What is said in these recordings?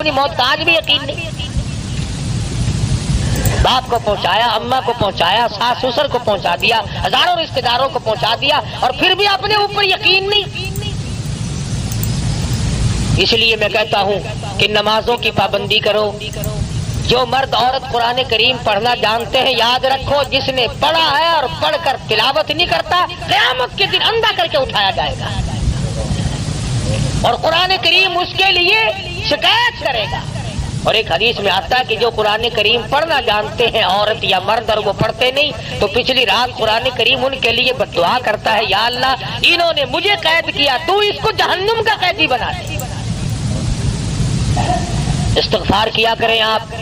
اپنی موت کا آج بھی یقین نہیں. باپ کو پہنچایا، اماں کو پہنچایا، ساس سسر کو پہنچا دیا، ہزاروں رشتہ داروں کو پہنچا دیا، اور پھر بھی اپنے اوپر یقین نہیں. اس لیے میں کہتا ہوں کہ نمازوں کی پابندی کرو. جو مرد عورت قرآن کریم پڑھنا جانتے ہیں، یاد رکھو جس نے پڑھا ہے اور پڑھ کر تلاوت نہیں کرتا، قیامت کے دن اندھا کر کے اٹھایا جائے گا اور قرآن کریم اس کے لیے شکایت کرے گا. اور ایک حدیث میں آتا ہے کہ جو قرآن کریم پڑھنا جانتے ہیں عورت یا مرد اور وہ پڑھتے نہیں، تو پچھلی رات قرآن کریم ان کے لیے بد دعا کرتا ہے، یا اللہ انہوں نے مجھے قید کیا، تو اس کو جہنم کا قیدی بنا دے. استغفار کیا کریں آپ،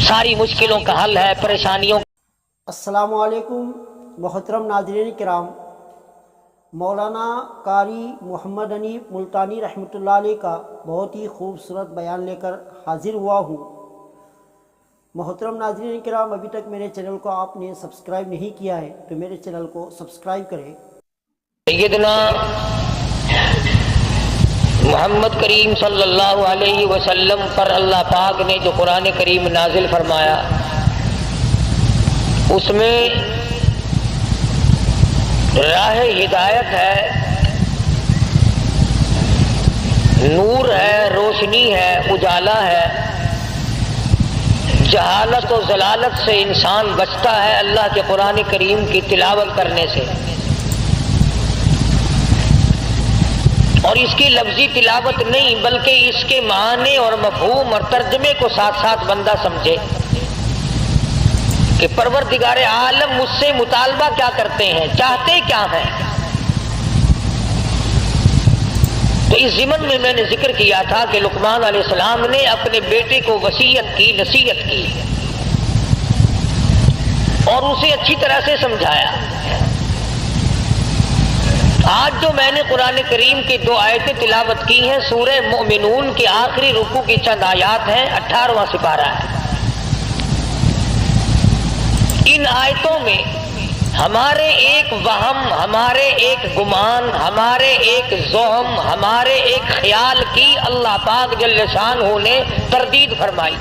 ساری مشکلوں کا حل ہے، پریشانیوں. السلام علیکم محترم ناظرین کرام. مولانا قاری محمد انیف ملتانی رحمۃ اللہ علیہ کا بہت ہی خوبصورت بیان لے کر حاضر ہوا ہوں. محترم ناظرین کرام، ابھی تک میرے چینل کو آپ نے سبسکرائب نہیں کیا ہے تو میرے چینل کو سبسکرائب کریں. سیدنا محمد کریم صلی اللہ علیہ وسلم پر اللہ پاک نے جو قرآن کریم نازل فرمایا، اس میں راہ ہدایت ہے، نور ہے، روشنی ہے، اجالا ہے. جہالت و ضلالت سے انسان بچتا ہے اللہ کے قرآن کریم کی تلاوت کرنے سے. اور اس کی لفظی تلاوت نہیں بلکہ اس کے معنی اور مفہوم اور ترجمے کو ساتھ ساتھ بندہ سمجھے کہ پروردگار عالم مجھ سے مطالبہ کیا کرتے ہیں، چاہتے کیا ہیں. تو اس ضمن میں میں نے ذکر کیا تھا کہ لقمان علیہ السلام نے اپنے بیٹے کو وصیت کی، نصیحت کی اور اسے اچھی طرح سے سمجھایا. آج جو میں نے قرآن کریم کی 2 آیتیں تلاوت کی ہیں، سورہ مومنون کے آخری رکوع کی چند آیات ہیں، 18واں سپارہ ہے. ان آیتوں میں ہمارے ایک وہم، ہمارے ایک گمان، ہمارے ایک زوہم، ہمارے ایک خیال کی اللہ پاک جل شانہ نے تردید فرمائی.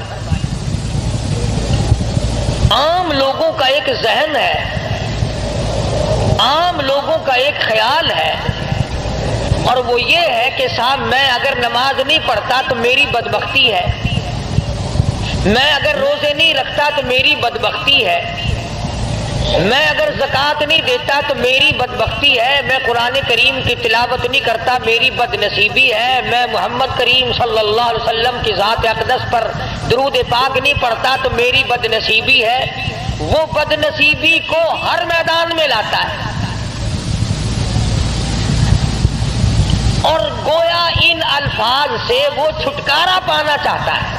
عام لوگوں کا ایک ذہن ہے، عام لوگوں کا ایک خیال ہے، اور وہ یہ ہے کہ صاحب میں اگر نماز نہیں پڑھتا تو میری بدبختی ہے، میں اگر روزے نہیں رکھتا تو میری بدبختی ہے، میں اگر زکوٰۃ نہیں دیتا تو میری بدبختی ہے، میں قرآن کریم کی تلاوت نہیں کرتا میری بد نصیبی ہے، میں محمد کریم صلی اللہ علیہ وسلم کی ذات اقدس پر درود پاک نہیں پڑھتا تو میری بد نصیبی ہے. وہ بد نصیبی کو ہر میدان میں لاتا ہے اور گویا ان الفاظ سے وہ چھٹکارا پانا چاہتا ہے.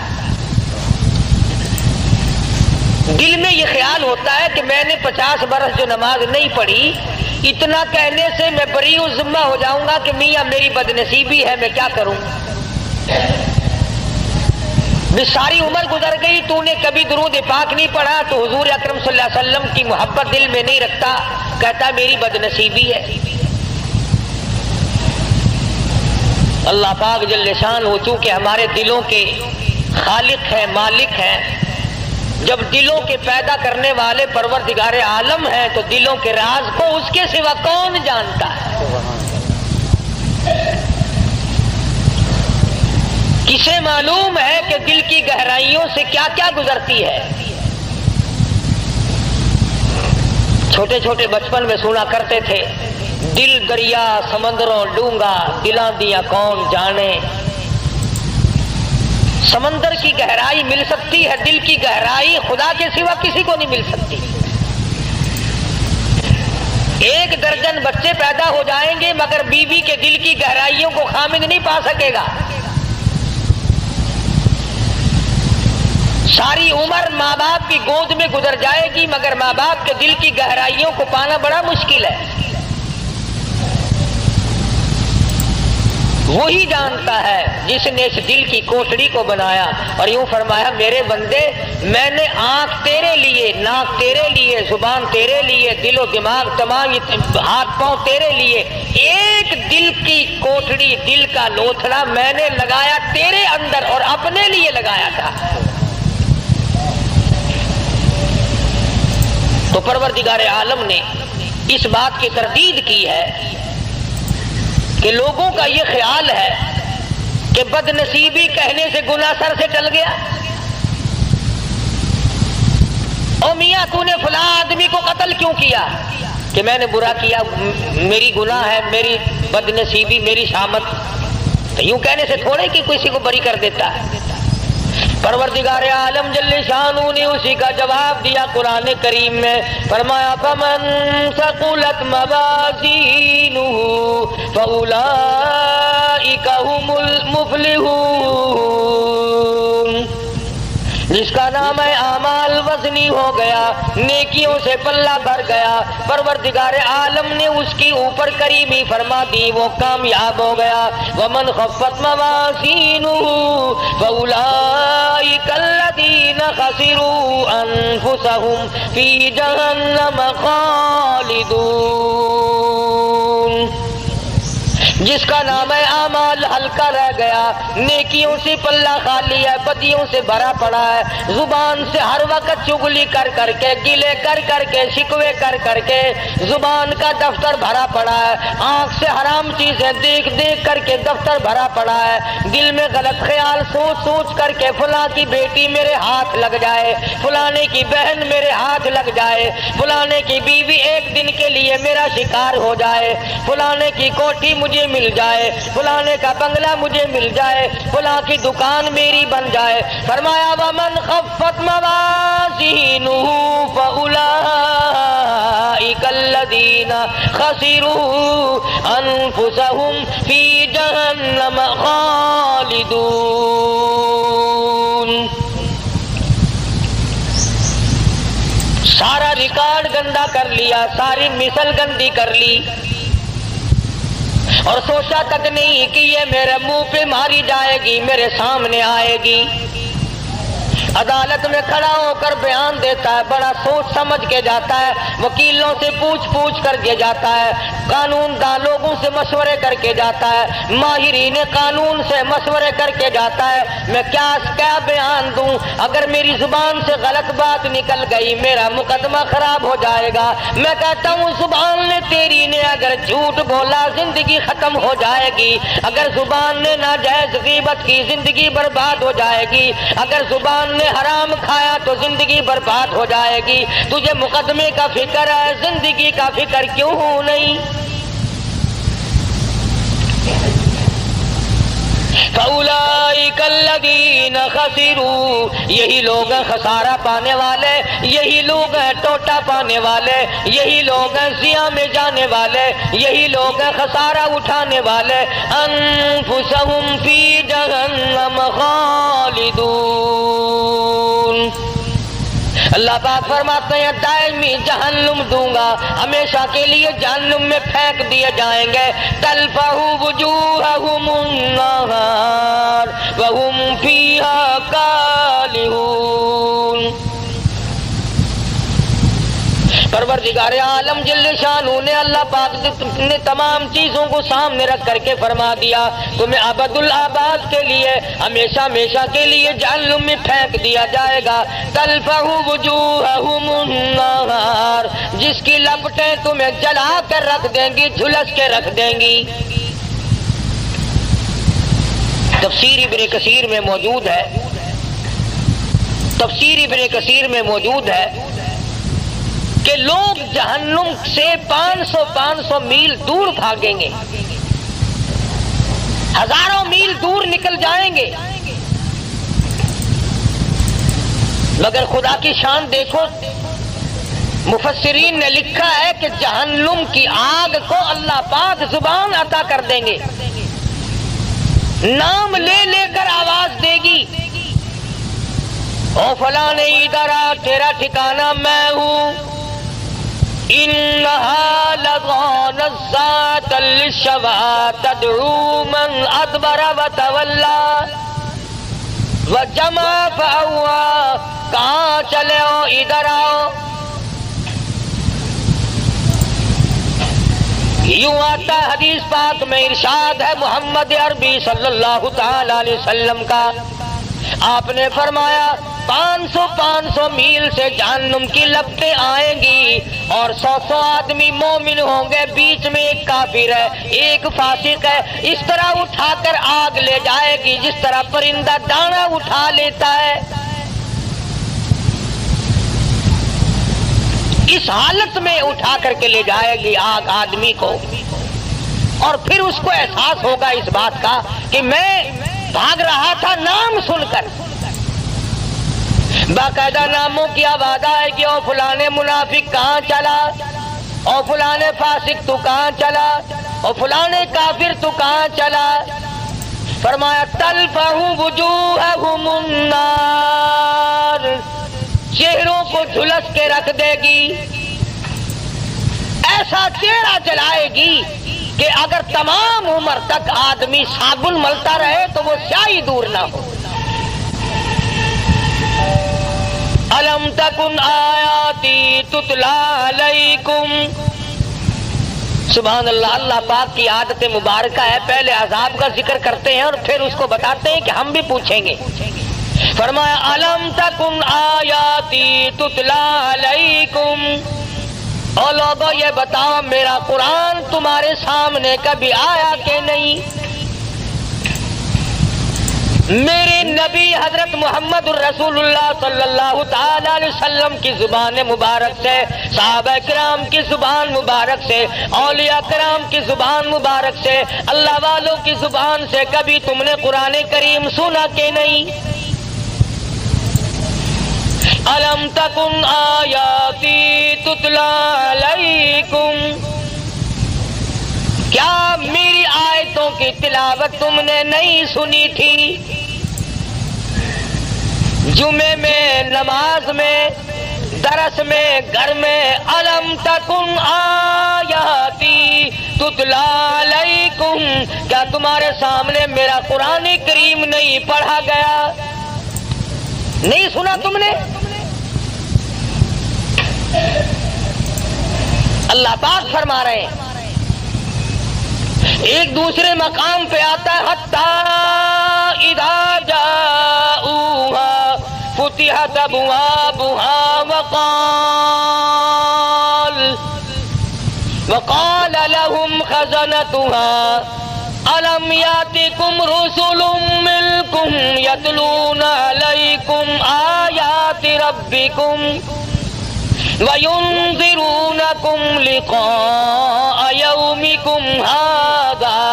دل میں یہ خیال ہوتا ہے کہ میں نے 50 برس جو نماز نہیں پڑھی، اتنا کہنے سے میں بری و ذمہ ہو جاؤں گا کہ میاں میری بد نصیبی ہے، میں کیا کروں. ساری عمر گزر گئی، تو نے کبھی درود پاک نہیں پڑھا، تو حضور اکرم صلی اللہ علیہ وسلم کی محبت دل میں نہیں رکھتا، کہتا میری بد نصیبی ہے. اللہ پاک جل شان ہو چونکہ ہمارے دلوں کے خالق ہیں، مالک ہیں، جب دلوں کے پیدا کرنے والے پروردگار عالم ہیں تو دلوں کے راز کو اس کے سوا کون جانتا ہے. کسے معلوم ہے کہ دل کی گہرائیوں سے کیا کیا گزرتی ہے. چھوٹے چھوٹے بچپن میں سنا کرتے تھے، دل دریا سمندروں ڈونگا، دلاں دیاں کون جانے. سمندر کی گہرائی مل سکتی ہے، دل کی گہرائی خدا کے سوا کسی کو نہیں مل سکتی. 1 درجن بچے پیدا ہو جائیں گے مگر بیوی کے دل کی گہرائیوں کو خامد نہیں پا سکے گا. ساری عمر ماں باپ کی گود میں گزر جائے گی مگر ماں باپ کے دل کی گہرائیوں کو پانا بڑا مشکل ہے. وہی جانتا ہے جس نے اس دل کی کوٹڑی کو بنایا۔ اور یوں فرمایا میرے بندے میں نے آنکھ تیرے لیے، ناک تیرے لیے، زبان تیرے لیے، دل و دماغ تمام ہاتھ پاؤں تیرے لیے، ایک دل کی کوٹڑی، دل کا لوتھڑا میں نے لگایا تیرے اندر اور اپنے لیے لگایا تھا۔ تو پروردگار عالم نے اس بات کی تردید کی ہے کہ لوگوں کا یہ خیال ہے کہ بد نصیبی کہنے سے گناہ سر سے ٹل گیا۔ او میاں تو نے فلاں آدمی کو قتل کیوں کیا؟ کہ میں نے برا کیا، میری گناہ ہے، میری بد نصیبی، میری شامت۔ تو یوں کہنے سے تھوڑے کہ کسی کو بری کر دیتا ہے۔ پروردگار عالم جل شانہ نے اسی کا جواب دیا قرآن کریم میں، فرمایا فمن ثقلت موازینہ فاولئک هم المفلحون، جس کا نام ہے اعمال وزنی ہو گیا، نیکیوں سے پلہ بھر گیا، پروردگار عالم نے اس کی اوپر کریمی فرما دی، وہ کامیاب ہو گیا۔ ومن خفت موازینہ فاولئک الذین خسروا انفسهم فی جہنم خالدون، جس کا نام ہے اعمال ہلکا رہ گیا، نیکیوں سے پلہ خالی ہے، بدیوں سے بھرا پڑا ہے، زبان سے ہر وقت چغلی کر کر کے، گلے کر کر کے، شکوے کر کر کے زبان کا دفتر بھرا پڑا ہے، آنکھ سے حرام چیزیں دیکھ دیکھ کر کے دفتر بھرا پڑا ہے، دل میں غلط خیال سوچ سوچ کر کے فلاں کی بیٹی میرے ہاتھ لگ جائے، فلانے کی بہن میرے ہاتھ لگ جائے، فلانے کی بیوی ایک دن کے لیے میرا شکار ہو جائے، فلانے کی کوٹھی مجھے مل جائے، فلانے کا بنگلہ مجھے مل جائے، فلاں کی دکان میری بن جائے۔ فرمایا ومن خفت موازینہ فاولئک الذین خسروا انفسهم فی جہنم خالدون۔ سارا ریکارڈ گندا کر لیا، ساری مثل گندی کر لی، اور سوچا تک نہیں کہ یہ میرے منہ پہ ماری جائے گی، میرے سامنے آئے گی۔ عدالت میں کھڑا ہو کر بیان دیتا ہے، بڑا سوچ سمجھ کے جاتا ہے، وکیلوں سے پوچھ کر کے جاتا ہے، قانون دان لوگوں سے مشورے کر کے جاتا ہے، ماہرین قانون سے مشورے کر کے جاتا ہے، میں کیا بیان دوں، اگر میری زبان سے غلط بات نکل گئی میرا مقدمہ خراب ہو جائے گا۔ میں کہتا ہوں زبان نے تیری نے اگر جھوٹ بولا زندگی ختم ہو جائے گی، اگر زبان نے ناجائز غیبت کی زندگی برباد ہو جائے گی، اگر زبان نے حرام کھایا تو زندگی برباد ہو جائے گی۔ تجھے مقدمے کا فکر ہے، زندگی کا فکر کیوں نہیں؟ فَأُولَئِكَ الَّذِينَ خَسِرُوا، یہی لوگ ہیں خسارہ پانے والے، یہی لوگ ہیں ٹوٹا پانے والے، یہی لوگ ہیں زیاں میں جانے والے، یہی لوگ ہیں خسارہ اٹھانے والے۔ انفسہم فی جہنم خالدون، اللہ پاک فرماتے ہیں دائمی جہنم دوں گا، ہمیشہ کے لیے جہنم میں پھینک دیے جائیں گے۔ تلفح وجوہہم النار وہم فیہا کالہون۔ پروردگار عالم جل شانہ نے اللہ پاک نے تمام چیزوں کو سامنے رکھ کر کے فرما دیا تمہیں ابد الآباد کے لیے ہمیشہ ہمیشہ کے لیے جہنم میں پھینک دیا جائے گا۔ تلفح وجوہہم النار، جس کی لپٹیں تمہیں جلا کر رکھ دیں گی، جھلس کے رکھ دیں گی۔ تفسیر ابن کثیر میں موجود ہے، تفسیر ابن کثیر میں موجود ہے کہ لوگ جہنم سے 500 میل دور بھاگیں گے، ہزاروں میل دور نکل جائیں گے، مگر خدا کی شان دیکھو، مفسرین نے لکھا ہے کہ جہنم کی آگ کو اللہ پاک زبان عطا کر دیں گے، نام لے لے کر آواز دے گی، او فلاں ادھر آ، تیرا ٹھکانہ میں ہوں، انہا لظى نزاعۃ للشوى تدعو من ادبر وتولى وجمع فأوعى، کہاں چلے ہو ادھر آؤ. یوں آتا حدیث پاک میں ارشاد ہے محمد عربی صلی اللہ تعالی علیہ وسلم کا. آپ نے فرمایا 500 میل سے جہنم کی لپٹیں آئیں گی اور 100 آدمی مومن ہوں گے، بیچ میں ایک کافر ہے، ایک فاسق ہے. اس طرح اٹھا کر آگ لے جائے گی جس طرح پرندہ دانا اٹھا لیتا ہے. اس حالت میں اٹھا کر کے لے جائے گی آگ آدمی کو، اور پھر اس کو احساس ہوگا اس بات کا کہ میں بھاگ رہا تھا نام سن کر. باقاعدہ ناموں کی آواز آئے گی، او فلانے منافق کہاں چلا، او فلانے فاسق تو کہاں چلا، او فلانے کافر تو کہاں چلا. فرمایا تلفح وجوہہم النار، چہروں کو جھلس کے رکھ دے گی، ایسا چہرہ جلائے گی کہ اگر تمام عمر تک آدمی صابن ملتا رہے تو وہ سیاہی دور نہ ہو. الم تکن آیاتی تتلی علیکم. سبحان اللہ. اللہ پاک کی عادت مبارکہ ہے، پہلے عذاب کا ذکر کرتے ہیں اور پھر اس کو بتاتے ہیں کہ ہم بھی پوچھیں گے. فرمایا الم تکن آیاتی تتلی علیکم، اور لوگوں یہ بتاؤ میرا قرآن تمہارے سامنے کبھی آیا کہ نہیں؟ میرے نبی حضرت محمد الرسول اللہ صلی اللہ تعالی علیہ وسلم کی زبان مبارک سے، صحابہ کرام کی زبان مبارک سے، اولیاء کرام کی زبان مبارک سے، اللہ والوں کی زبان سے کبھی تم نے قرآن کریم سنا کہ نہیں؟ الم تکن آیاتی تتلی علیکم، کیا میری آیتوں کی تلاوت تم نے نہیں سنی تھی؟ جمعے میں، نماز میں، درس میں، گھر میں. الم تکن آیاتی تتلی علیکم، کیا تمہارے سامنے میرا قرآن کریم نہیں پڑھا گیا؟ نہیں سنا تم نے؟ اللہ پاک فرما رہے ہیں. ایک دوسرے مقام پہ آتا ہے حتی اذا جاؤوہا فتحت ابوابها وقال لهم خزنتها الم یاتکم رسل منکم یتلون علیکم آیات ربکم وَيُنذِرُونَكُمْ لِقَاءَ يَوْمِكُمْ هَذَا.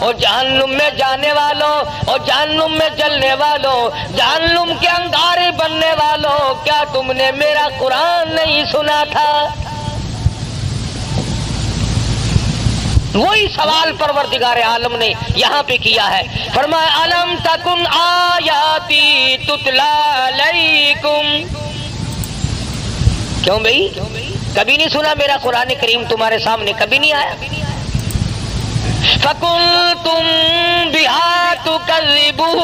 اور جہنم میں جانے والوں اور جہنم میں جلنے والوں، جہنم کے انگارے بننے والوں، کیا تم نے میرا قرآن نہیں سنا تھا؟ وہی سوال پروردگار عالم نے یہاں پہ کیا ہے. فرمایا الم تکن آیاتی تتلی علیکم، کیوں بھئی کبھی نہیں سنا میرا قرآن کریم تمہارے سامنے کبھی نہیں آیا؟ فَكُنْتُمْ بِهَا تُكَذِّبُونَ،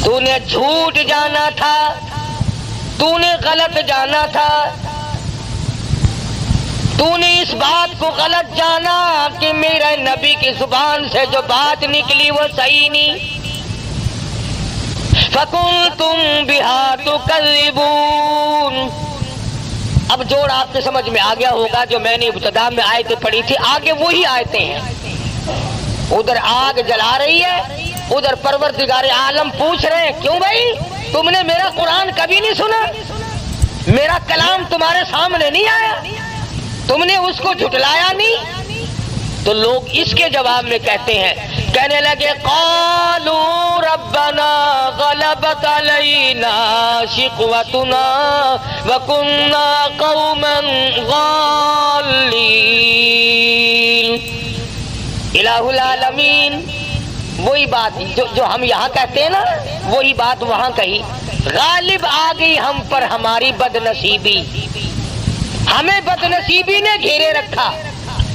تو نے جھوٹ جانا تھا، تو نے غلط جانا تھا، تو نے اس بات کو غلط جانا کہ میرے نبی کی زبان سے جو بات نکلی وہ صحیح نہیں. فَكُنْتُمْ بِهَا تُكَذِّبُونَ. اب جوڑ آپ کے سمجھ میں آ گیا ہوگا، جو میں نے ابتدا میں آیتیں پڑھی تھی آگے وہی آیتیں ہیں. ادھر آگ جلا رہی ہے، ادھر پروردگار عالم پوچھ رہے ہیں کیوں بھائی تم نے میرا قرآن کبھی نہیں سنا؟ میرا کلام تمہارے سامنے نہیں آیا؟ تم نے اس کو جھٹلایا نہیں؟ تو لوگ اس کے جواب میں کہتے ہیں، کہنے لگے قالوا ربنا غلبت علینا شقوتنا وکنا قوما غالین. الہ العالمین وہی بات جو ہم یہاں کہتے ہیں نا، وہی بات وہاں کہی. غالب آ گئی ہم پر ہماری بدنصیبی، ہمیں بدنصیبی نے گھیرے رکھا،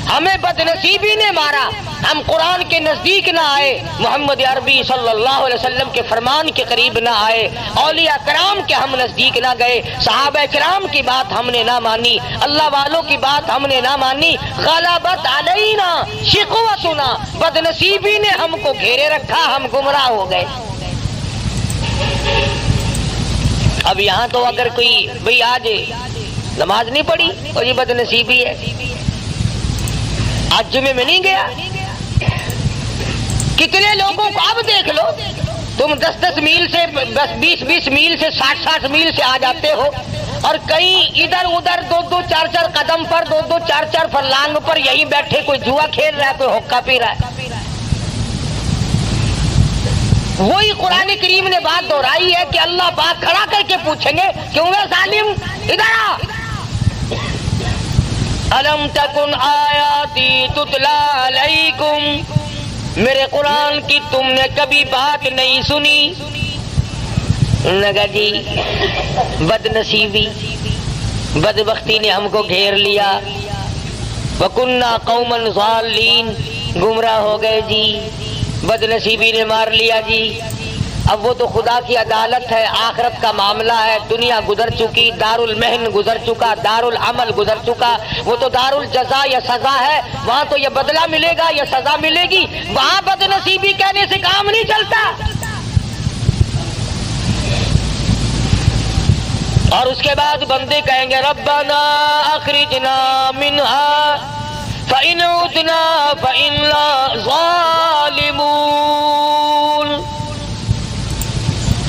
ہمیں بدنصیبی نے مارا، ہم قرآن کے نزدیک نہ آئے، محمد عربی صلی اللہ علیہ وسلم کے فرمان کے قریب نہ آئے، اولیاء کرام کے ہم نزدیک نہ گئے، صحابہ کرام کی بات ہم نے نہ مانی، اللہ والوں کی بات ہم نے نہ مانی، غلبت علینا شقوتنا، بدنصیبی نے ہم کو گھیرے رکھا، ہم گمراہ ہو گئے۔ اب یہاں تو اگر کوئی بھئی آج نماز نہیں پڑھی اور یہ بدنصیبی ہے، آج جمعے میں نہیں گیا، کتنے لوگوں کو اب دیکھ لو، تم 10-10 میل سے 20-20 میل سے 60-60 میل سے آ جاتے ہو، اور کہیں ادھر ادھر 2-2 4-4 قدم پر 2-2 4-4 فرلانگ پر یہی بیٹھے کوئی جوا کھیل رہا ہے، کوئی حقہ پی رہا ہے۔ وہی قرآن کریم نے بات دہرائی ہے کہ اللہ پاک کھڑا کر کے پوچھیں گے کیوں ہے ظالم، ادھر آ، الم تکن آیاتی تتلا علیکم، میرے قرآن کی تم نے کبھی بات نہیں سنی؟ نگا جی بدنصیبی بدبختی نے ہم کو گھیر لیا، وَكُنَّا قَوْمًا ضَالِّينَ، گمراہ ہو گئے جی، بدنصیبی نے مار لیا جی۔ اب وہ تو خدا کی عدالت ہے، آخرت کا معاملہ ہے، دنیا گزر چکی، دار المحن گزر چکا، دار العمل گزر چکا، وہ تو دار الجزا یا سزا ہے، وہاں تو یہ بدلہ ملے گا یا سزا ملے گی، وہاں بدنصیبی کہنے سے کام نہیں چلتا۔ اور اس کے بعد بندے کہیں گے ربنا اخرجنا منہا فإن عدنا فإنا ظالمون۔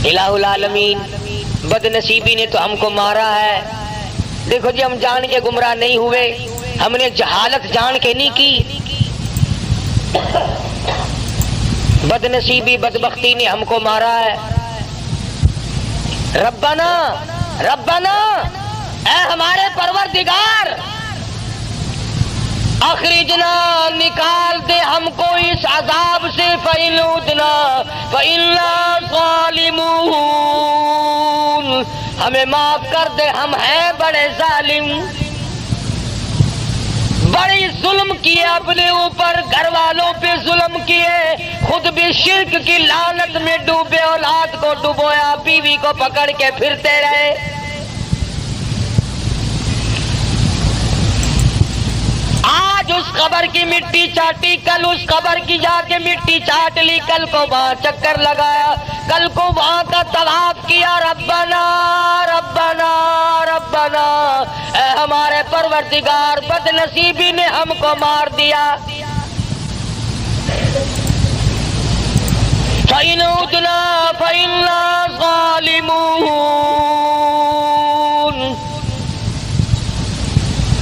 الہ العالمین بدنصیبی نے تو ہم کو مارا ہے، دیکھو جی ہم جان کے گمراہ نہیں ہوئے، ہم نے جہالت جان کے نہیں کی، بدنصیبی بدبختی نے ہم کو مارا ہے۔ ربنا ربنا، اے ہمارے پروردگار، اخرجنا، نکال دے ہم کو اس عذاب سے، فإن عدنا فإنا ظالمون، ہمیں معاف کر دے، ہم ہیں بڑے ظالم، بڑی ظلم کیے اپنے اوپر، گھر والوں پہ ظلم کیے، خود بھی شرک کی لعنت میں ڈوبے، اولاد کو ڈبویا، بیوی کو پکڑ کے پھرتے رہے۔ آج اس قبر کی مٹی چاٹی، کل اس قبر کی جا کے مٹی چاٹ لی، کل کو وہاں چکر لگایا، کل کو وہاں کا طواف کیا، ربنا ربنا ربنا، اے ہمارے پروردگار بدنصیبی نے ہم کو مار دیا۔ فَإِنْ عُدْنَا فَإِنَّا ظَالِمُونَ۔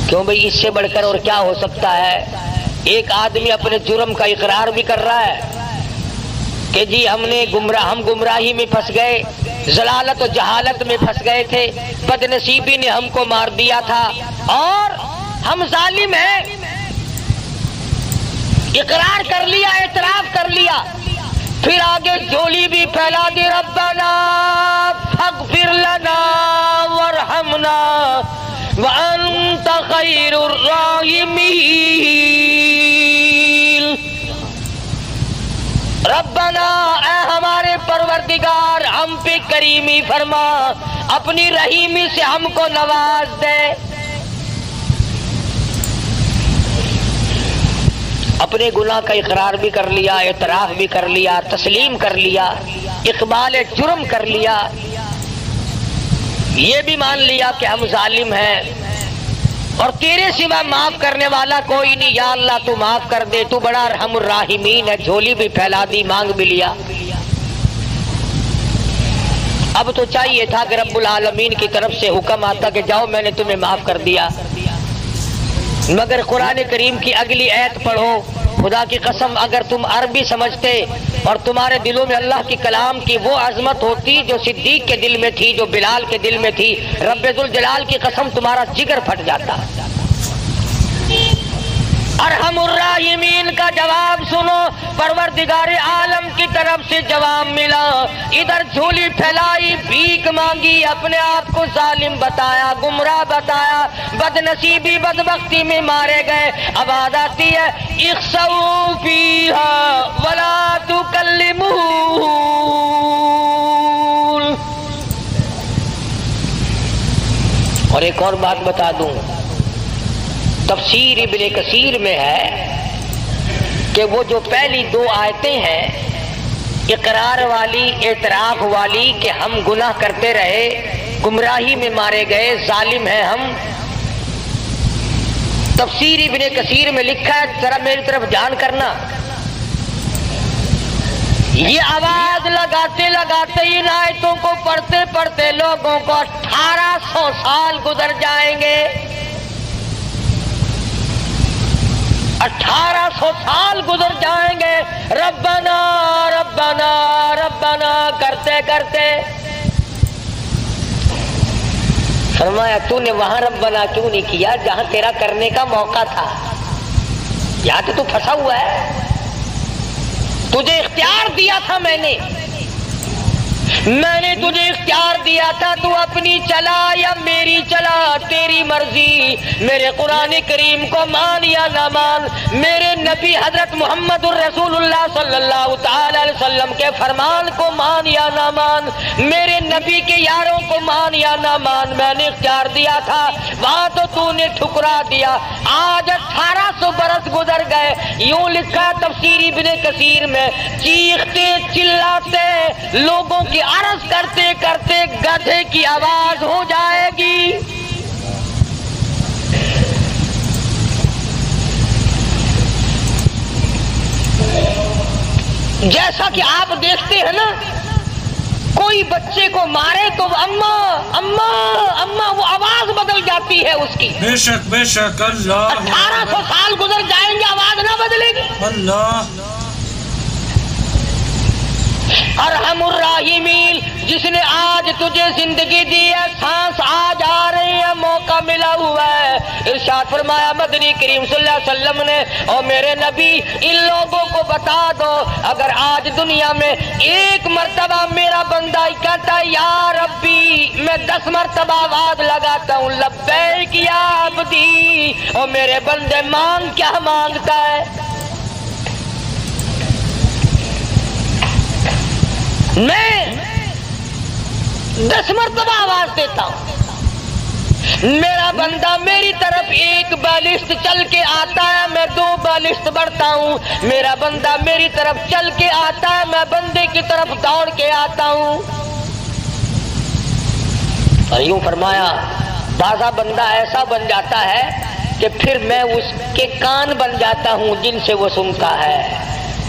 کیوں بھئی اس سے بڑھ کر اور کیا ہو سکتا ہے؟ ایک آدمی اپنے جرم کا اقرار بھی کر رہا ہے کہ جی ہم گمراہی میں پھنس گئے، ضلالت و جہالت میں پھنس گئے تھے، بدنصیبی نے ہم کو مار دیا تھا اور ہم ظالم ہیں، اقرار کر لیا، اعتراف کر لیا، پھر آگے جھولی بھی پھیلا دی، ربنا فاغفر لنا وارحمنا وانت خیر الراحمین۔ ربنا، اے ہمارے پروردگار ہم پہ کریمی فرما، اپنی رحیمی سے ہم کو نواز دے۔ اپنے گناہ کا اقرار بھی کر لیا، اعتراف بھی کر لیا، تسلیم کر لیا، اقبال جرم کر لیا، یہ بھی مان لیا کہ ہم ظالم ہیں اور تیرے سوا معاف کرنے والا کوئی نہیں، یا اللہ تو معاف کر دے، تو بڑا ارحم الراحمین ہے، جھولی بھی پھیلا دی، مانگ بھی لیا۔ اب تو چاہیے تھا کہ رب العالمین کی طرف سے حکم آتا کہ جاؤ میں نے تمہیں معاف کر دیا، مگر قرآن کریم کی اگلی آیت پڑھو، خدا کی قسم اگر تم عربی سمجھتے اور تمہارے دلوں میں اللہ کی کلام کی وہ عظمت ہوتی جو صدیق کے دل میں تھی، جو بلال کے دل میں تھی، رب ذوالجلال کی قسم تمہارا جگر پھٹ جاتا۔ ارحم الراحمین کا جواب سنو، پروردگار عالم کی طرف سے جواب ملا۔ ادھر جھولی پھیلائی، بھیک مانگی، اپنے آپ کو ظالم بتایا، گمراہ بتایا، بد نصیبی بدبختی میں مارے گئے۔ آواز آتی ہے اخسؤوا فیہا ولا تکلمون۔ اور ایک اور بات بتا دوں، تفسیر ابن کثیر میں ہے کہ وہ جو پہلی دو آیتیں ہیں اقرار والی، اعتراف والی کہ ہم گناہ کرتے رہے، گمراہی میں مارے گئے، ظالم ہیں ہم، تفسیر ابن کثیر میں لکھا ہے، ذرا میری طرف جان کرنا، یہ آواز لگاتے لگاتے ان آیتوں کو پڑھتے پڑھتے لوگوں کو 1800 سال گزر جائیں گے۔ 1800 سال گزر جائیں گے ربنا ربنا ربنا کرتے کرتے۔ فرمایا تو نے وہاں ربنا کیوں نہیں کیا جہاں تیرا کرنے کا موقع تھا؟ یہاں تو پھنسا ہوا ہے، تجھے اختیار دیا تھا میں نے تجھے اختیار دیا تھا، تو اپنی چلا یا میری چلا، تیری مرضی۔ میرے قرآن کریم کو مان یا نہ مان، میرے نبی حضرت محمد الرسول اللہ صلی اللہ تعالی علیہ وسلم کے فرمان کو مان یا نہ مان، میرے نبی کے یاروں کو مان یا نہ مان، میں نے اختیار دیا تھا، وہاں تو نے ٹھکرا دیا۔ آج 1800 برس گزر گئے، یوں لکھا تفسیر ابن کثیر میں، چیختے چلاتے لوگوں کی عرض کرتے کرتے گدھے کی آواز ہو جائے گی۔ جیسا کہ آپ دیکھتے ہیں نا، کوئی بچے کو مارے تو اما اما اما وہ آواز بدل جاتی ہے اس کی۔ بے شک بے شک، اللہ 1800 سال گزر جائیں گے، آواز نہ بدلے گی۔ اللہ ارحم الراحمین، جس نے آج تجھے زندگی دی ہے، سانس آج آ رہی ہے، موقع ملا ہوا ہے۔ ارشاد فرمایا مدنی کریم صلی اللہ علیہ وسلم نے، اور میرے نبی ان لوگوں کو بتا دو، اگر آج دنیا میں ایک مرتبہ میرا بندہ کہتا ہے یا ربی، میں 10 مرتبہ آواز لگاتا ہوں لبیک یا عبدی، اور میرے بندے مانگ کیا مانگتا ہے؟ میں 10 مرتبہ آواز دیتا ہوں، میرا بندہ میری طرف 1 بالشت چل کے آتا ہے، میں 2 بالشت بڑھتا ہوں، میرا بندہ میری طرف چل کے آتا ہے، میں بندے کی طرف دوڑ کے آتا ہوں۔ اور یوں فرمایا بازا بندہ ایسا بن جاتا ہے کہ پھر میں اس کے کان بن جاتا ہوں جن سے وہ سنتا ہے،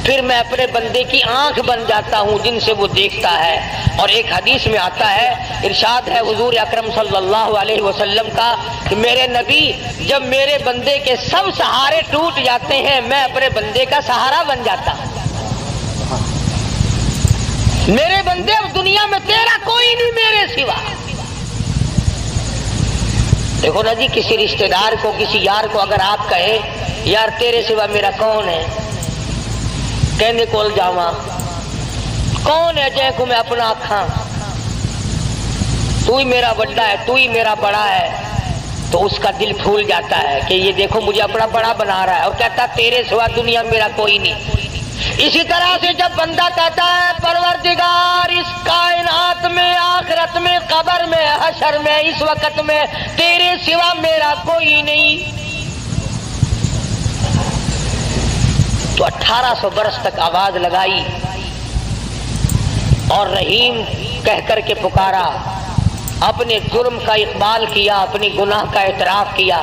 پھر میں اپنے بندے کی آنکھ بن جاتا ہوں جن سے وہ دیکھتا ہے۔ اور ایک حدیث میں آتا ہے، ارشاد ہے حضور اکرم صلی اللہ علیہ وسلم کا کہ میرے نبی جب میرے بندے کے سب سہارے ٹوٹ جاتے ہیں، میں اپنے بندے کا سہارا بن جاتا ہوں۔ میرے بندے اب دنیا میں تیرا کوئی نہیں میرے سوا۔ دیکھو نا جی، کسی رشتہ دار کو، کسی یار کو اگر آپ کہیں یار تیرے سوا میرا کون ہے، کہنے کول جاواں، کون ہے جے کو میں اپنا آکھاں، تو ہی میرا بڑا ہے، تو ہی میرا بڑا ہے، تو اس کا دل پھول جاتا ہے کہ یہ دیکھو مجھے اپنا بڑا بنا رہا ہے، اور کہتا تیرے سوا دنیا میرا کوئی نہیں۔ اسی طرح سے جب بندہ کہتا ہے پروردگار اس کائنات میں، آخرت میں، قبر میں، حشر میں، اس وقت میں تیرے سوا میرا کوئی نہیں، تو 1800 برس تک آواز لگائی اور رحیم کہہ کر کے پکارا، اپنے جرم کا اقبال کیا، اپنی گناہ کا اعتراف کیا۔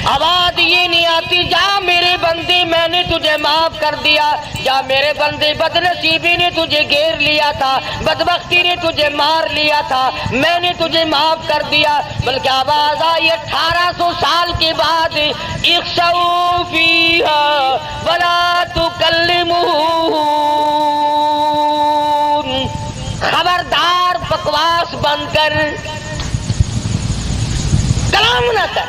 آواز یہ نہیں آتی جا میرے بندے میں نے تجھے معاف کر دیا، جا میرے بندے بد نصیبی نے تجھے گھیر لیا تھا، بدبختی نے تجھے مار لیا تھا، میں نے تجھے معاف کر دیا، بلکہ آواز آئی 1800 سال کے بعد اخسؤوا فیہا ولا تکلمون، خبردار بکواس بند کر، کلام نہ کر۔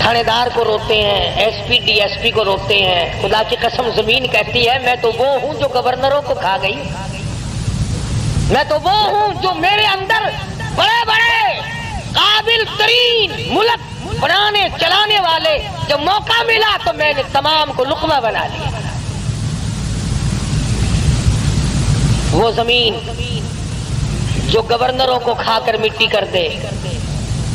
تھانے دار کو روتے ہیں، S P D S P کو روتے ہیں۔ خدا کی قسم زمین کہتی ہے میں تو وہ ہوں جو گورنروں کو کھا گئی، میں تو وہ ہوں جو میرے اندر بڑے بڑے قابل ترین ملک بنانے چلانے والے جب موقع ملا تو میں نے تمام کو لقمہ بنا لیا۔ وہ زمین جو گورنروں کو کھا کر مٹی کر دے،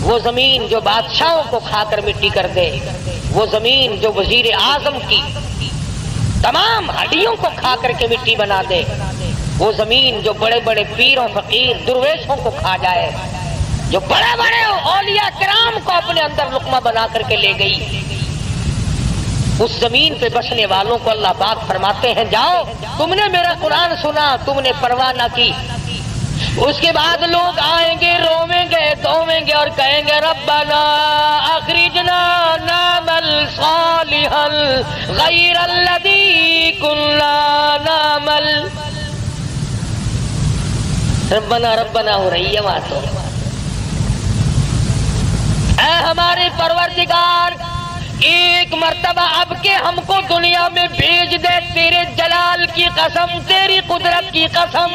وہ زمین جو بادشاہوں کو کھا کر مٹی کر دے، وہ زمین جو وزیر اعظم کی تمام ہڈیوں کو کھا کر کے مٹی بنا دے، وہ زمین جو بڑے بڑے پیروں فقیر درویشوں کو کھا جائے، جو بڑے بڑے اولیاء کرام کو اپنے اندر لقمہ بنا کر کے لے گئی، اس زمین پہ بسنے والوں کو اللہ پاک فرماتے ہیں جاؤ تم نے میرا قرآن سنا، تم نے پرواہ نہ کی، اس کے بعد لوگ آئیں گے، رویں گے، دھویں گے اور کہیں گے ربنا اخرجنا نعمل صالحا غیر الذی کنا نعمل۔ ربنا ربنا ہو رہی ہے وہاں تو، اے ہمارے پروردگار ایک مرتبہ اب کے ہم کو دنیا میں بھیج دے، تیرے جلال کی قسم، تیری قدرت کی قسم،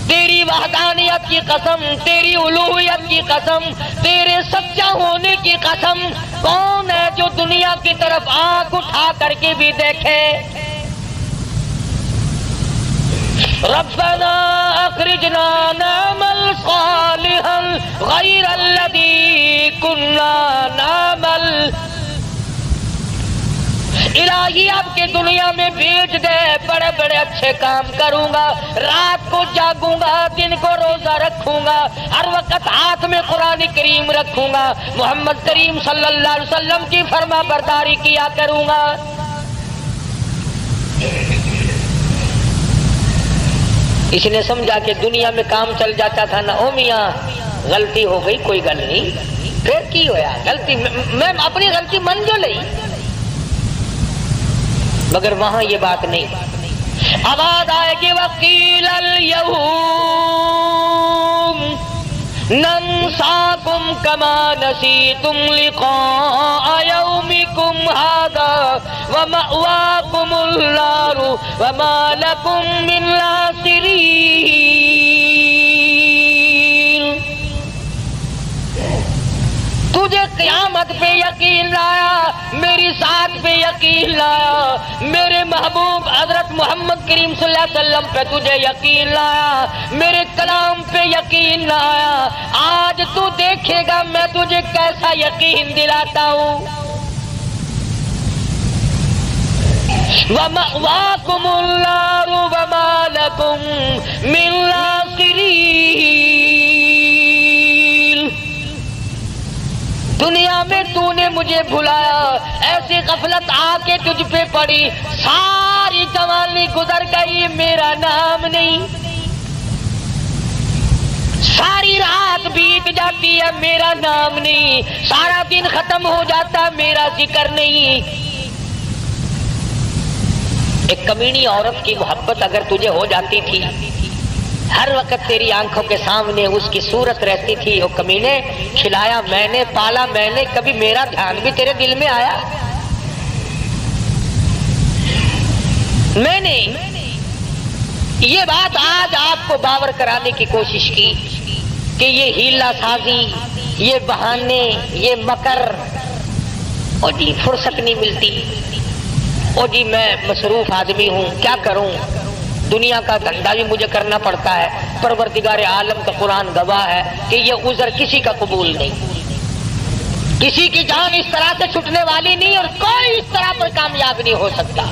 تیری وحدانیت کی قسم، تیری الوہیت کی قسم، تیرے سچا ہونے کی قسم، کون ہے جو دنیا کی طرف آنکھ اٹھا کر کے بھی دیکھے؟ ربنا اخرجنا نعمل صالحا غیر الذی کنا نعمل۔ الہی اب کے دنیا میں بھیج دے، بڑے بڑے اچھے کام کروں گا، رات کو جاگوں گا، دن کو روزہ رکھوں گا، ہر وقت ہاتھ میں قرآن کریم رکھوں گا، محمد کریم صلی اللہ علیہ وسلم کی فرما برداری کیا کروں گا۔ اس نے سمجھا کہ دنیا میں کام چل جاتا تھا نا، او میاں غلطی ہو گئی کوئی گل نہیں، پھر کی ہویا غلطی میں اپنی غلطی من جو لئی، مگر وہاں یہ بات نہیں۔ آواز آئے گی وقیل الیوم ننساکم کما نسیتم لقاء یومکم ھذا ومأواکم النار وما لکم من ناصرین۔ تجھے قیامت پہ یقین لایا، میری ذات پہ یقین لایا، میرے محبوب حضرت محمد کریم صلی اللہ علیہ وسلم پہ تجھے یقین لایا، میرے کلام پہ یقین لایا، آج تو دیکھے گا میں تجھے کیسا یقین دلاتا ہوں۔ وَمَأْوَاكُمُ النَّارُ وَمَا لَكُم مِّن نَاصِرِينَ۔ دنیا میں تو نے مجھے بھلایا، ایسی غفلت آ کے تجھ پہ پڑی، ساری جوانی گزر گئی، میرا نام نہیں، ساری رات بیت جاتی ہے، میرا نام نہیں، سارا دن ختم ہو جاتا، میرا ذکر نہیں۔ ایک کمینی عورت کی محبت اگر تجھے ہو جاتی تھی، ہر وقت تیری آنکھوں کے سامنے اس کی صورت رہتی تھی، وہ کمینے کھلایا میں نے، پالا میں نے، کبھی میرا دھیان بھی تیرے دل میں آیا؟ میں نے یہ بات آج آپ کو باور کرانے کی کوشش کی کہ یہ ہیلا سازی، یہ بہانے، یہ مکر، او جی فرصت نہیں ملتی، او جی میں مصروف آدمی ہوں، کیا کروں، دنیا کا دھندا بھی مجھے کرنا پڑتا ہے۔ پروردگار عالم کا قرآن گواہ ہے کہ یہ عذر کسی کا قبول نہیں، کسی کی جان اس طرح سے چھٹنے والی نہیں، اور کوئی اس طرح پر کامیاب نہیں ہو سکتا،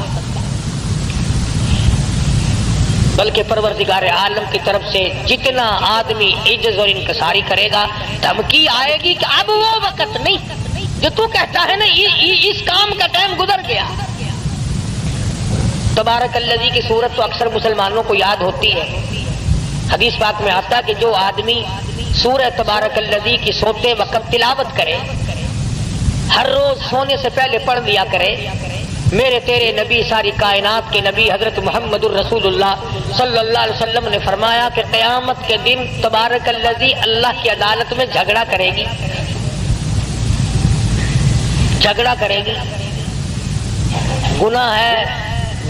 بلکہ پروردگار عالم کی طرف سے جتنا آدمی عجز اور انکساری کرے گا، دھمکی آئے گی کہ اب وہ وقت نہیں جو تو کہتا ہے نا اس کام کا ٹائم گزر گیا۔ تبارک الذی کی صورت تو اکثر مسلمانوں کو یاد ہوتی ہے، حدیث پاک میں آتا ہے کہ جو آدمی سورہ تبارک الذی کی سوتے وقت تلاوت کرے، ہر روز سونے سے پہلے پڑھ لیا کرے، میرے تیرے نبی ساری کائنات کے نبی حضرت محمد الرسول اللہ صلی اللہ علیہ وسلم نے فرمایا کہ قیامت کے دن تبارک الذی اللہ کی عدالت میں جھگڑا کرے گی، جھگڑا کرے گی، گناہ ہے،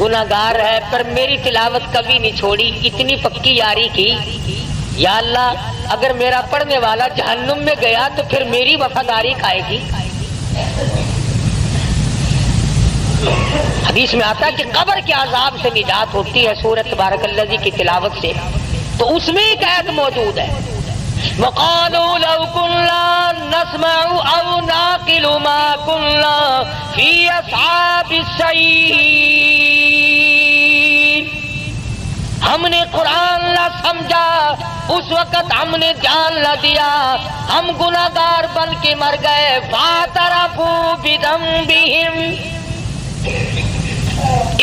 گناہگار ہے، پر میری تلاوت کبھی نہیں چھوڑی، اتنی پکی یاری کی، یا اللہ اگر میرا پڑھنے والا جہنم میں گیا تو پھر میری وفاداری کھائے گی۔ حدیث میں آتا ہے کہ قبر کے عذاب سے نجات ہوتی ہے سورۃ تبارک الذی کی تلاوت سے، تو اس میں ایک آیت موجود ہے، وَقَالُوا لَوْ كُنَّا نَسْمَعُ أَوْ نَعْقِلُ مَا كُنَّا فِي أَصْحَابِ السَّعِيرِ۔ ہم نے قرآن نہ سمجھا، اس وقت ہم نے دھیان نہ دیا، ہم گناہگار بن کے مر گئے، فَاعْتَرَفُوا بِذَنبِهِمْ۔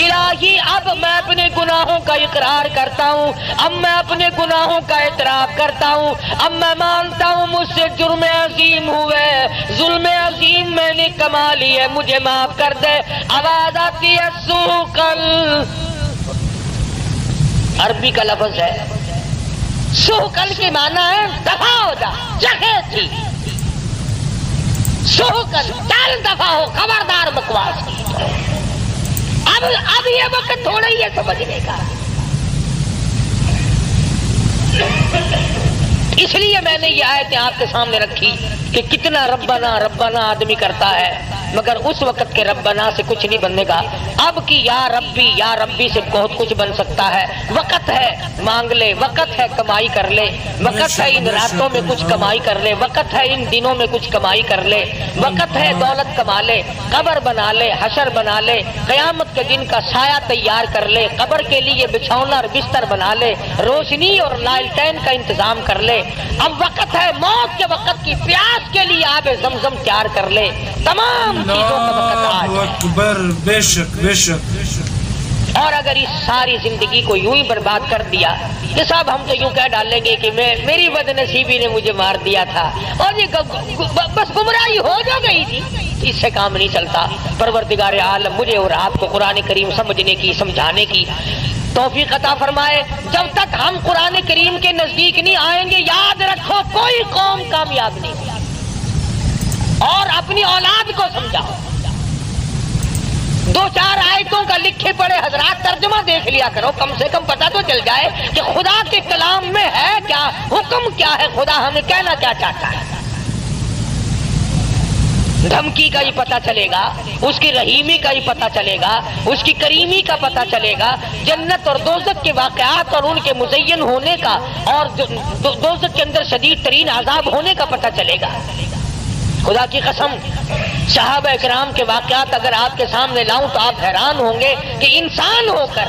الہی اب میں اپنے گناہوں کا اقرار کرتا ہوں، اب میں اپنے گناہوں کا اعتراف کرتا ہوں، اب میں مانتا ہوں مجھ سے جرم عظیم ہوئے، ظلم عظیم میں نے کما لی ہے، مجھے معاف کر دے۔ آواز آتی ہے سوقل، عربی کا لفظ ہے، سوقل کے معنی ہے دفع ہو جا، جگہ تھی، سوقل چل دفع ہو، خبردار بکواس کی۔ اب یہ وقت تھوڑا ہی ہے سمجھنے کا، اس لیے میں نے یہ آیتیں آپ کے سامنے رکھی کہ کتنا ربنا ربنا آدمی کرتا ہے، مگر اس وقت کے ربنا سے کچھ نہیں بننے گا۔ اب کی یا ربی سے بہت کچھ بن سکتا ہے۔ وقت ہے مانگ لے، وقت ہے کمائی کر لے، وقت ہے ان راتوں میں کچھ کمائی کر لے، وقت ہے ان دنوں میں کچھ کمائی کر لے، وقت ہے دولت کما لے، قبر بنا لے، حشر بنا لے، قیامت کے دن کا سایہ تیار کر لے، قبر کے لیے بچھونا اور بستر بنا لے، روشنی اور لالٹین کا انتظام کر لے۔ اب وقت ہے موت کے وقت کی پیاس کے لیے آب زمزم تیار کر لے۔ تمام چیزوں کا وقت آج ہے۔ اکبر، بے شک بے شک۔ اور اگر اس ساری زندگی کو یوں ہی برباد کر دیا کہ صاحب ہم تو یوں کہہ ڈالیں گے کہ میری بد نصیبی نے مجھے مار دیا تھا اور یہ بس گمراہی ہو جو گئی تھی، اس سے کام نہیں چلتا۔ پروردگار عالم مجھے اور آپ کو قرآن کریم سمجھنے کی، سمجھانے کی توفیق عطا فرمائے۔ جب تک ہم قرآن کریم کے نزدیک نہیں آئیں گے، یاد رکھو کوئی قوم کامیاب نہیں۔ اور اپنی اولاد کو سمجھاؤ، دو چار آیتوں کا لکھے پڑے حضرات ترجمہ دیکھ لیا کرو، کم سے کم پتہ تو چل جائے کہ خدا کے کلام میں ہے کیا، حکم کیا ہے، خدا ہمیں کہنا کیا چاہتا ہے۔ دھمکی کا ہی پتہ چلے گا، اس کی رحیمی کا ہی پتہ چلے گا، اس کی کریمی کا پتہ چلے گا، جنت اور دوزخ کے واقعات اور ان کے مزین ہونے کا، اور دوزخ کے اندر شدید ترین عذاب ہونے کا پتہ چلے گا۔ خدا کی قسم صحابہ کرام کے واقعات اگر آپ کے سامنے لاؤں تو آپ حیران ہوں گے کہ انسان ہو کر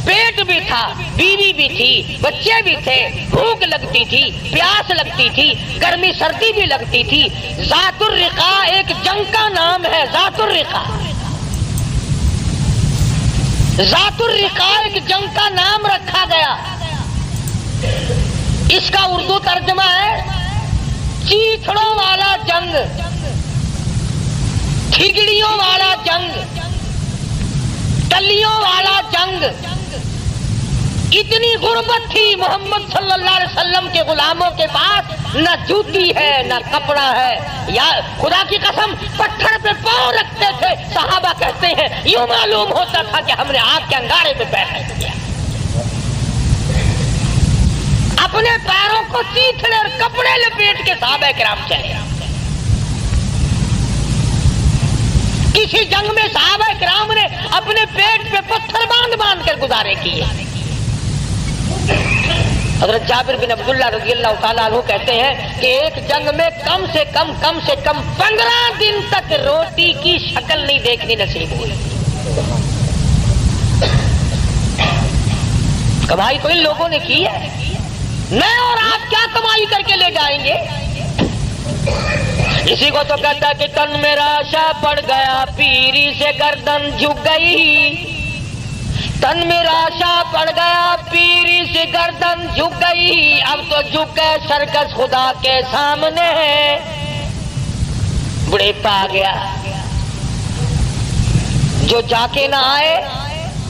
پیٹ بھی تھا، بیوی بھی تھی، بچے بھی تھے، بھوک لگتی تھی، پیاس لگتی تھی، گرمی سردی بھی لگتی تھی۔ ذات الرقا ایک جنگ کا نام ہے، ذات الرقا، ذات الرقا ایک جنگ کا نام رکھا گیا۔ اس کا اردو ترجمہ ہے چیتڑوں والا جنگ، کھگڑیوں والا جنگ، ٹلیوں والا جنگ۔ اتنی غربت تھی محمد صلی اللہ علیہ وسلم کے غلاموں کے پاس، نہ جوتی ہے نہ کپڑا ہے، یا خدا کی قسم پتھر پہ پاؤں رکھتے تھے۔ صحابہ کہتے ہیں یوں معلوم ہوتا تھا کہ ہم نے آگ کے انگارے پہ پیر رکھ دیا۔ اپنے پیروں کو چیتڑے اور کپڑے لپیٹ کے صحابہ کرام چلے۔ کسی جنگ میں صحابہ کرام نے اپنے پیٹ پہ پتھر باندھ باندھ کر گزارے کیے۔ حضرت جابر بن عبداللہ رضی اللہ تعالیٰ عنہ کہتے ہیں کہ ایک جنگ میں کم سے کم 15 دن تک روٹی کی شکل نہیں دیکھنی نصیب ہوئی۔ کمائی تو ان لوگوں نے کی ہے، میں اور آپ کیا کمائی کر کے لے جائیں گے؟ اسی کو تو کہتا ہے کہ تن میرا شاہ پڑ گیا، پیری سے گردن جھک گئی، تن میرا شاہ پڑ گیا، پیری سے گردن جھک گئی، اب تو جھک گئے سرکس خدا کے سامنے۔ بڑھیپا آ گیا، جو جا کے نہ آئے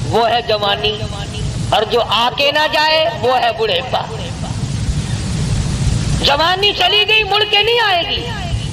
وہ ہے جوانی، اور جو آ کے نہ جائے وہ ہے بڑھیپا۔ جوانی چلی گئی، مڑ کے نہیں آئے گی،